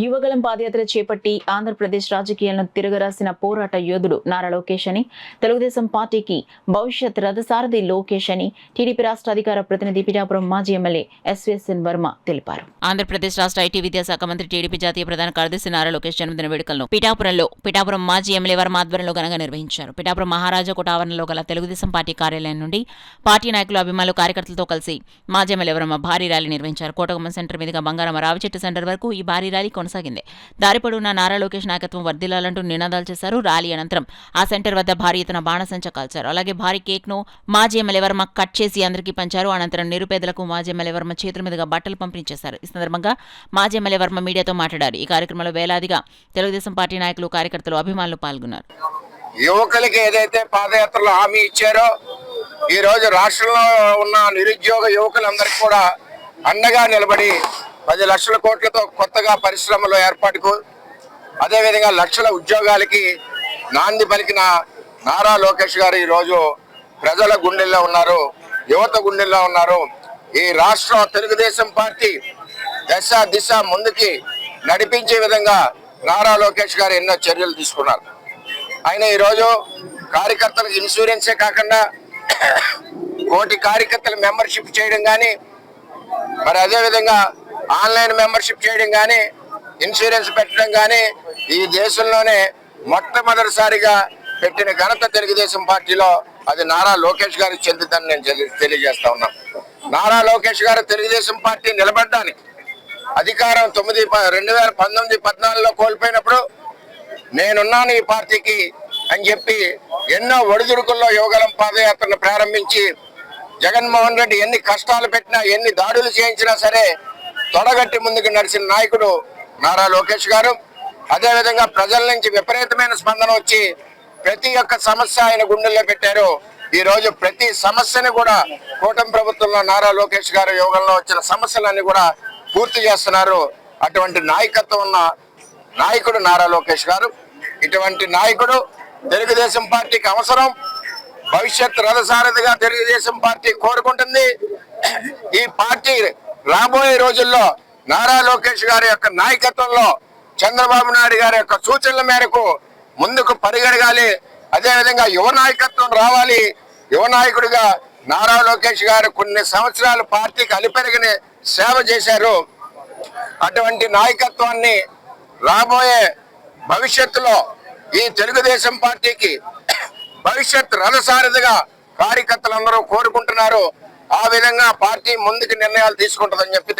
యువగలం పాదయాత్ర చేపట్టి ఆంధ్రప్రదేశ్ రాజకీయాలను తిరగరాసిన పోరాట యోధుడు నారా లోకేష్ అని తెలుగుదేశం పార్టీకి భవిష్యత్ రథసారథి లోకేష్ అని టీడీపీ రాష్ట్ర అధికార ప్రతినిధి పిఠాపురం మాజీ ఎమ్మెల్యే ఎస్వీఎస్ఎన్ వర్మ తెలిపారు. ఆంధ్రప్రదేశ్ రాష్ట్ర ఐటీ విద్యాశాఖ మంత్రి టీడీపీ జాతీయ ప్రధాన కార్యదర్శి నారా లోకేష్ జన్మదిన వేడుకలను పిఠాపురం మాజీ ఎమ్మెల్యే వర్మ ఆధ్వర్యంలో ఘనంగా నిర్వహించారు. పిఠాపురం మహారాజా కోట ఆవరణలో గల తెలుగుదేశం పార్టీ కార్యాలయం నుండి పార్టీ నాయకులు అభిమానులు కార్యకర్తలతో కలిసి మాజీ ఎమ్మెల్యే వర్మ భారీ ర్యాలీ నిర్వహించారు. కోటగుమ్మం సెంటర్ మీదుగా బంగారమ్మ రావిచెట్టు సెంటర్ వరకు ఈ భారీ ర్యాలీ కొనసాగింది. దారి పొడవునా నారా లోకేష్ నాయకత్వం వర్ధిల్లాలంటూ నినాదాలు చేశారు. ర్యాలీ అనంతరం ఆ సెంటర్ వద్ద భారీ ఎత్తున బాణసంచ కాల్చారు. అలాగే భారీ కేక్ ను మాజీ ఎమ్మెల్యే వర్మ కట్ చేసి అందరికీ పంచారు. అనంతరం నిరుపేదలకు మాజీ ఎమ్మెల్యే వర్మ చేతుల మీదుగా బట్టలు పంపిణీ చేశారు. ఈ సందర్భంగా మాజీ ఎమ్మెల్యే వర్మ మీడియాతో మాట్లాడారు. ఈ కార్యక్రమంలో వేలాదిగా తెలుగుదేశం పార్టీ నాయకులు, కార్యకర్తలు, అభిమానులు పాల్గొన్నారు. యువకులకి ఏదైతే పాదయాత్రలో హామీ ఇచ్చారో ఈ రోజు రాష్ట్రంలో ఉన్న నిరుద్యోగ యువకులందరికీ కూడా అండగా నిలబడి 10 లక్షల కోట్లతో కొత్తగా పరిశ్రమల ఏర్పాటుకు, అదేవిధంగా లక్షల ఉద్యోగాలకి నాంది పలికిన నారా లోకేష్ గారు ఈరోజు ప్రజల గుండెల్లో ఉన్నారు, యువత గుండెల్లో ఉన్నారు. ఈ రాష్ట్రం తెలుగుదేశం పార్టీ దిశ ముందుకి నడిపించే విధంగా నారా లోకేష్ గారు ఎన్నో చర్యలు తీసుకున్నారు. ఆయన ఈరోజు కార్యకర్తలకు ఇన్సూరెన్సే కాకుండా 1 కోటి కార్యకర్తల మెంబర్షిప్ చేయడం కానీ, మరి అదేవిధంగా ఆన్లైన్ మెంబర్షిప్ చేయడం కానీ, ఇన్సూరెన్స్ పెట్టడం కానీ ఈ దేశంలోనే మొట్టమొదటిసారిగా పెట్టిన ఘనత తెలుగుదేశం పార్టీలో అది నారా లోకేష్ గారికి చెందుతుందని నేను తెలియజేస్తా ఉన్నాను. నారా లోకేష్ గారు తెలుగుదేశం పార్టీ నిలబడ్డానికి అధికారం 2019-14లో కోల్పోయినప్పుడు నేనున్నాను ఈ పార్టీకి అని చెప్పి ఎన్నో ఒడిదుడుకుల్లో యువగలం పాదయాత్రను ప్రారంభించి జగన్మోహన్ రెడ్డి ఎన్ని కష్టాలు పెట్టినా, ఎన్ని దాడులు చేయించినా సరే తొడగట్టి ముందుకు నడిచిన నాయకుడు నారా లోకేష్ గారు. అదేవిధంగా ప్రజల నుంచి విపరీతమైన స్పందన వచ్చి ప్రతి ఒక్క సమస్య ఆయన గుండెల్లో పెట్టారు. ఈ రోజు ప్రతి సమస్యని కూడా కూటమి ప్రభుత్వంలో నారా లోకేష్ గారు యువగంలో వచ్చిన సమస్యలన్నీ కూడా పూర్తి చేస్తున్నారు. అటువంటి నాయకత్వం ఉన్న నాయకుడు నారా లోకేష్ గారు. ఇటువంటి నాయకుడు తెలుగుదేశం పార్టీకి అవసరం. భవిష్యత్ రథసారథిగా తెలుగుదేశం పార్టీ కోరుకుంటుంది. ఈ పార్టీ రాబోయే రోజుల్లో నారా లోకేష్ గారి యొక్క నాయకత్వంలో, చంద్రబాబు నాయుడు గారి యొక్క సూచనల మేరకు ముందుకు పరిగెడగాలి. అదేవిధంగా యువ నాయకత్వం రావాలి. యువ నాయకుడిగా నారా లోకేష్ గారు కొన్ని సంవత్సరాలు పార్టీకి అలిపెరిగిన సేవ చేశారు. అటువంటి నాయకత్వాన్ని రాబోయే భవిష్యత్తులో ఈ తెలుగుదేశం పార్టీకి భవిష్యత్ రథసారథిగా కార్యకర్తలందరూ కోరుకుంటున్నారు. ఆ విధంగా పార్టీ ముందుకు నిర్ణయాలు తీసుకుంటుందని చెప్పి